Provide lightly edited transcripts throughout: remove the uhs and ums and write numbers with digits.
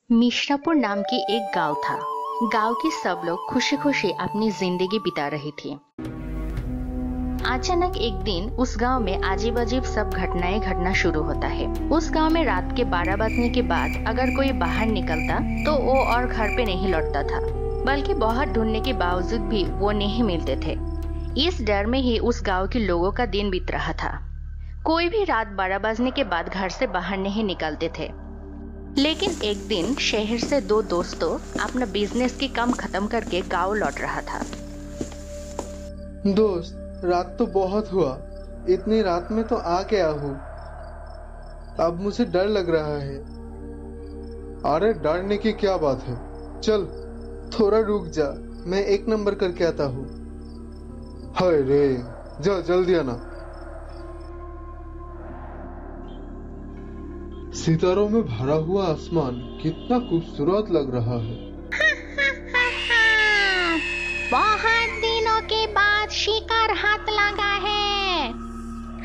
मिश्रापुर नाम की एक गांव था। गांव के सब लोग खुशी खुशी अपनी जिंदगी बिता रहे थे। अचानक एक दिन उस गांव में अजीब अजीब सब घटनाएं घटना शुरू होता है। उस गांव में रात के 12 बजने के बाद अगर कोई बाहर निकलता तो वो और घर पे नहीं लौटता था, बल्कि बहुत ढूंढने के बावजूद भी वो नहीं मिलते थे। इस डर में ही उस गांव के लोगों का दिन बीत रहा था। कोई भी रात 12 बजने के बाद घर से बाहर नहीं निकलते थे। लेकिन एक दिन शहर से दो दोस्तों अपना बिजनेस की काम खत्म करके गांव लौट रहा था। दोस्त, रात तो बहुत हुआ, इतनी रात में तो आ गया हूँ। अब मुझे डर लग रहा है। अरे डरने की क्या बात है, चल थोड़ा रुक जा, मैं 1 नंबर करके आता हूँ। हाय रे, जा जल्दी आना। सितारों में भरा हुआ आसमान कितना खूबसूरत लग रहा है। बहुत दिनों के बाद शिकार हाथ लगा है।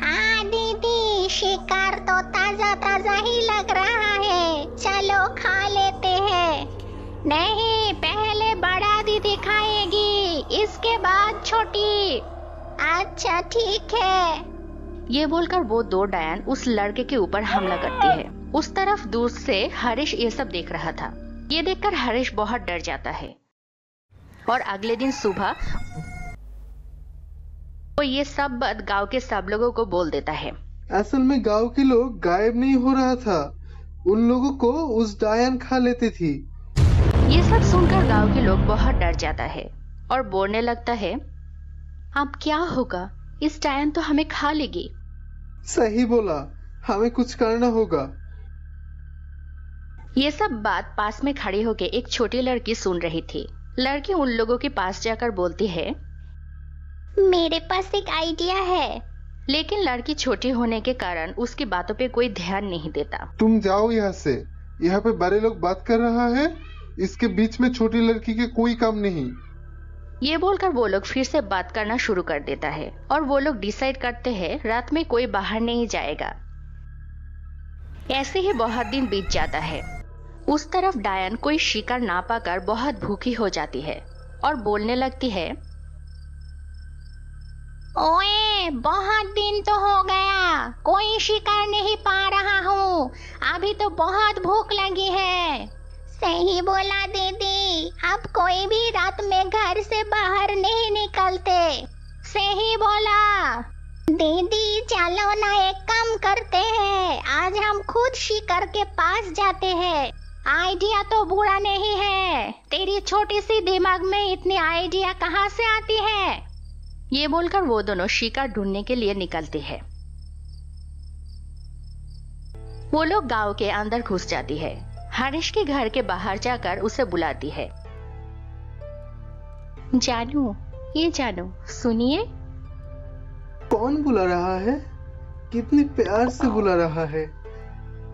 हाँ दीदी, शिकार तो ताजा ताजा ही लग रहा है, चलो खा लेते हैं। नहीं, पहले बड़ा दीदी खाएगी, इसके बाद छोटी। अच्छा ठीक है। ये बोलकर वो दो डायन उस लड़के के ऊपर हमला करती है। उस तरफ दूर से हरीश ये सब देख रहा था। ये देखकर हरीश बहुत डर जाता है और अगले दिन सुबह वो ये सब बात गांव के सब लोगों को बोल देता है। असल में गांव के लोग गायब नहीं हो रहा था, उन लोगों को उस डायन खा लेती थी। ये सब सुनकर गांव के लोग बहुत डर जाता है और बोलने लगता है, अब क्या होगा, इस डायन तो हमें खा लेगी। सही बोला, हमें कुछ करना होगा। ये सब बात पास में खड़ी होकर एक छोटी लड़की सुन रही थी। लड़की उन लोगों के पास जाकर बोलती है, मेरे पास एक आइडिया है। लेकिन लड़की छोटी होने के कारण उसकी बातों पे कोई ध्यान नहीं देता। तुम जाओ यहाँ से, यहाँ पे बड़े लोग बात कर रहा है, इसके बीच में छोटी लड़की के कोई काम नहीं। ये बोलकर वो लोग फिर से बात करना शुरू कर देता है और वो लोग डिसाइड करते हैं रात में कोई बाहर नहीं जाएगा। ऐसे ही बहुत दिन बीत जाता है। उस तरफ डायन कोई शिकार ना पाकर बहुत भूखी हो जाती है और बोलने लगती है, ओए, बहुत दिन तो हो गया, कोई शिकार नहीं पा रहा हूँ, अभी तो बहुत भूख लगी है। सही बोला दीदी, अब कोई भी रात में घर से बाहर नहीं निकलते। सही बोला दीदी, चलो ना एक काम करते हैं, आज हम खुद शिकार के पास जाते हैं। आइडिया तो बुरा नहीं है, तेरी छोटी सी दिमाग में इतनी आइडिया कहाँ से आती है। ये बोलकर वो दोनों शिकार ढूंढने के लिए निकलते हैं। वो लोग गांव के अंदर घुस जाती है। हरीश के घर के बाहर जाकर उसे बुलाती है। जानू, ये जानू, सुनिए। कौन बुला रहा है? कितनी प्यार से बुला रहा है,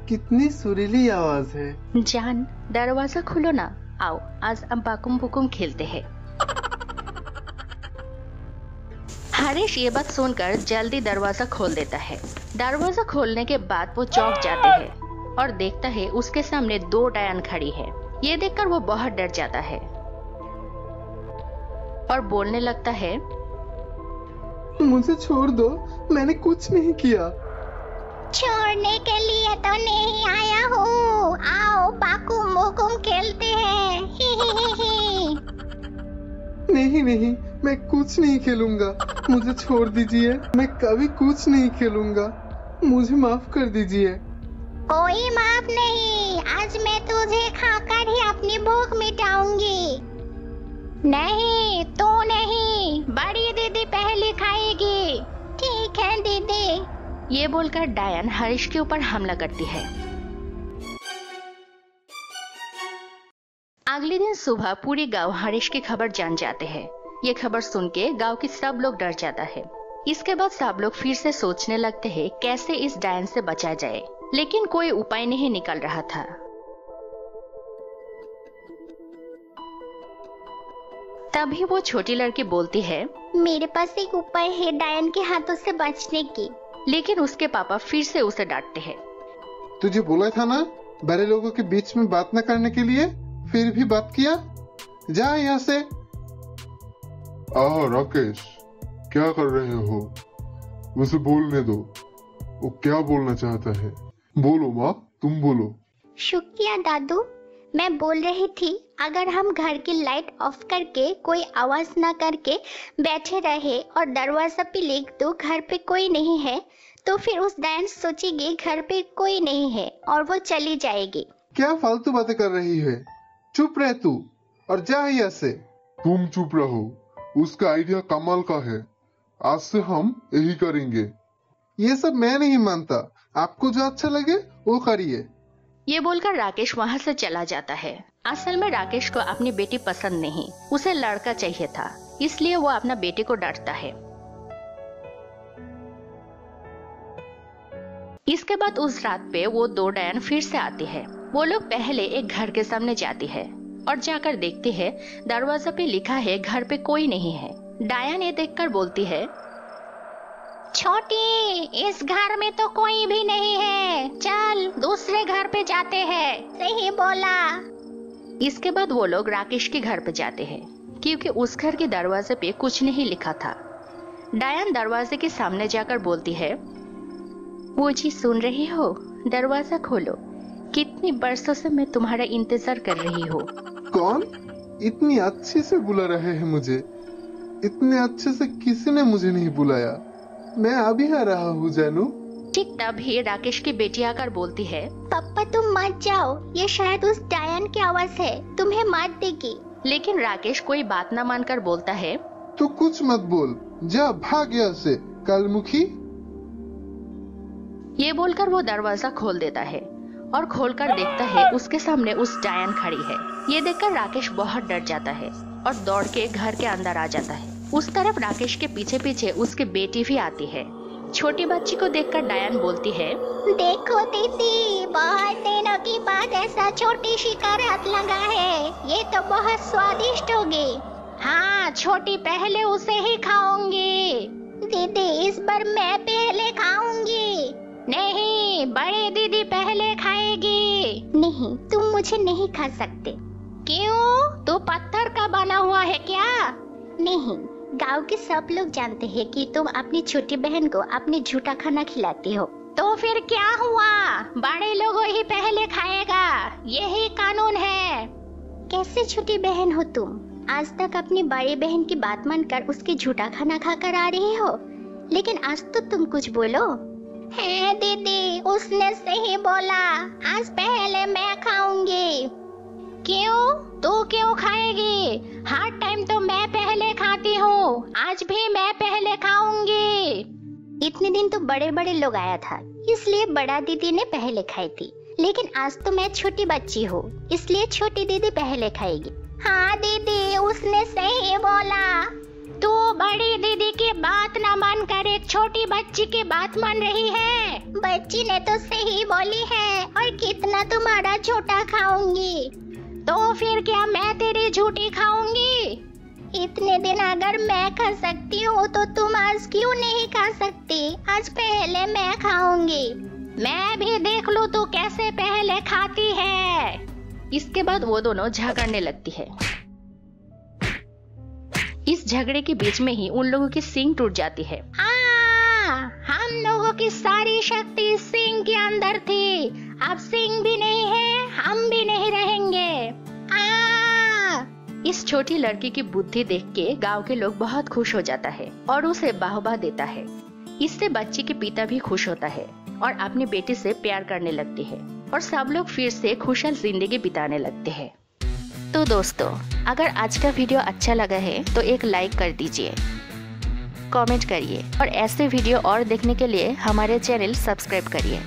कितनी सुरीली आवाज है। जान, दरवाजा खोलो ना, आओ आज हम बाकुम बुकुम खेलते हैं। हरीश ये बात सुनकर जल्दी दरवाजा खोल देता है। दरवाजा खोलने के बाद वो चौंक जाते हैं और देखता है उसके सामने 2 डायन खड़ी है। ये देखकर वो बहुत डर जाता है और बोलने लगता है, मुझे छोड़ दो, मैंने कुछ नहीं किया। छोड़ने के लिए तो नहीं आया हूँ, आओ बाकुम बुकुम खेलते हैं। नहीं नहीं, मैं कुछ नहीं खेलूंगा, मुझे छोड़ दीजिए, मैं कभी कुछ नहीं खेलूंगा, मुझे माफ कर दीजिए। कोई माफ नहीं, आज मैं तुझे खाकर ही अपनी भूख मिटाऊंगी। नहीं, तू नहीं, बड़ी दीदी पहले खाएगी। ठीक है दीदी। ये बोलकर डायन हरीश के ऊपर हमला करती है। अगले दिन सुबह पूरी गांव हरीश की खबर जान जाते हैं। ये खबर सुन के गांव के सब लोग डर जाता है। इसके बाद सब लोग फिर से सोचने लगते हैं कैसे इस डायन से बचा जाए, लेकिन कोई उपाय नहीं निकल रहा था। तभी वो छोटी लड़की बोलती है, मेरे पास एक उपाय है डायन के हाथों से बचने की। लेकिन उसके पापा फिर से उसे डांटते हैं। तुझे बोला था ना, बड़े लोगों के बीच में बात न करने के लिए फिर भी बात किया। जा यहाँ से। राकेश, क्या कर रहे हो? उसे बोलने दो, वो क्या बोलना चाहता है। बोलो माँ, तुम बोलो। शुक्रिया दादू, मैं बोल रही थी अगर हम घर की लाइट ऑफ करके कोई आवाज ना करके बैठे रहे और दरवाजा पे लिख दो घर पे कोई नहीं है, तो फिर उस डायन सोचेगी घर पे कोई नहीं है और वो चली जाएगी। क्या फालतू बातें कर रही है? चुप रह तू और जा यहाँ से। तुम चुप रहो, उसका आइडिया कमाल का है। आज से हम यही करेंगे। ये सब मैं नहीं मानता, आपको जो अच्छा लगे वो करिए। ये बोलकर राकेश वहाँ से चला जाता है। असल में राकेश को अपनी बेटी पसंद नहीं, उसे लड़का चाहिए था, इसलिए वो अपना बेटे को डांटता है। इसके बाद उस रात पे वो दो डायन फिर से आती है। वो लोग पहले एक घर के सामने जाती है और जाकर देखती है दरवाजा पे लिखा है घर पे कोई नहीं है। डायन ये देखकर बोलती है, छोटी, इस घर में तो कोई भी नहीं है, चल दूसरे घर पे जाते हैं। सही बोला। इसके बाद वो लोग राकेश के घर पे जाते हैं क्योंकि उस घर के दरवाजे पे कुछ नहीं लिखा था। डायन दरवाजे के सामने जाकर बोलती है, वो जी सुन रही हो, दरवाजा खोलो, कितनी बरसों से मैं तुम्हारा इंतजार कर रही हूँ। कौन? इतनी अच्छे से बुला रहे हैं मुझे? इतने अच्छे से किसी ने मुझे नहीं बुलाया। मैं अभी आ रहा हूँ जानू। ठीक तभी राकेश की बेटी आकर बोलती है, पापा तुम मत जाओ, ये शायद उस डायन की आवाज है, तुम्हें मार देगी। लेकिन राकेश कोई बात न मानकर बोलता है, तू कुछ मत बोल, जा भाग यहाँ से कालमुखी। ये बोलकर वो दरवाजा खोल देता है और खोलकर देखता है उसके सामने उस डायन खड़ी है। ये देखकर राकेश बहुत डर जाता है और दौड़ के घर के अंदर आ जाता है। उस तरफ राकेश के पीछे पीछे उसकी बेटी भी आती है। छोटी बच्ची को देखकर डायन बोलती है, देखो दीदी, बहुत दिनों के बाद ऐसा छोटी शिकार हाथ लगा है, ये तो बहुत स्वादिष्ट होगी। हाँ छोटी, पहले उसे ही खाऊंगी। दीदी इस बार मैं पहले खाऊंगी। नहीं, बड़ी दीदी पहले खाएगी। नहीं, तुम मुझे नहीं खा सकते। क्यों? तू पत्थर का बना हुआ है क्या? नहीं, गांव के सब लोग जानते हैं कि तुम अपनी छोटी बहन को अपनी झूठा खाना खिलाती हो। तो फिर क्या हुआ? बड़े लोगों ही पहले खाएगा, यही कानून है। कैसे छोटी बहन हो तुम? आज तक अपनी बड़ी बहन की बात मानकर उसके झूठा खाना खाकर आ रही हो, लेकिन आज तो तुम कुछ बोलो। है दीदी, उसने सही बोला, आज पहले मैं खाऊंगी। क्यों? तू क्यों खाएगी? हर टाइम तो मैं पहले खाती हूँ, आज भी मैं पहले खाऊंगी। इतने दिन तो बड़े बड़े लोग आया था, इसलिए बड़ा दीदी ने पहले खाई थी, लेकिन आज तो मैं छोटी बच्ची हूँ, इसलिए छोटी दीदी पहले खाएगी। हाँ दीदी, उसने सही बोला। तू बड़ी दीदी की बात न मानकर एक छोटी बच्ची की बात मान रही है। बच्ची ने तो सही बोली है, और कितना तुम्हारा छोटा खाऊंगी। तो फिर क्या मैं तेरी झूठी खाऊंगी? इतने दिन अगर मैं खा सकती हूँ तो तुम आज क्यों नहीं खा सकती? आज पहले मैं खाऊंगी। मैं भी देख लूँ तू कैसे पहले खाती है। इसके बाद वो दोनों झगड़ने लगती है। इस झगड़े के बीच में ही उन लोगों की सींग टूट जाती है। हम लोगों की सारी शक्ति सींग के अंदर थी, अब सींग भी नहीं है, हम भी नहीं रहेंगे। इस छोटी लड़की की बुद्धि देख के गांव के लोग बहुत खुश हो जाता है और उसे बाहबा देता है। इससे बच्ची के पिता भी खुश होता है और अपनी बेटी से प्यार करने लगती है और सब लोग फिर से खुशहाल जिंदगी बिताने लगते हैं। तो दोस्तों, अगर आज का वीडियो अच्छा लगा है तो एक लाइक कर दीजिए, कमेंट करिए और ऐसे वीडियो और देखने के लिए हमारे चैनल सब्सक्राइब करिए।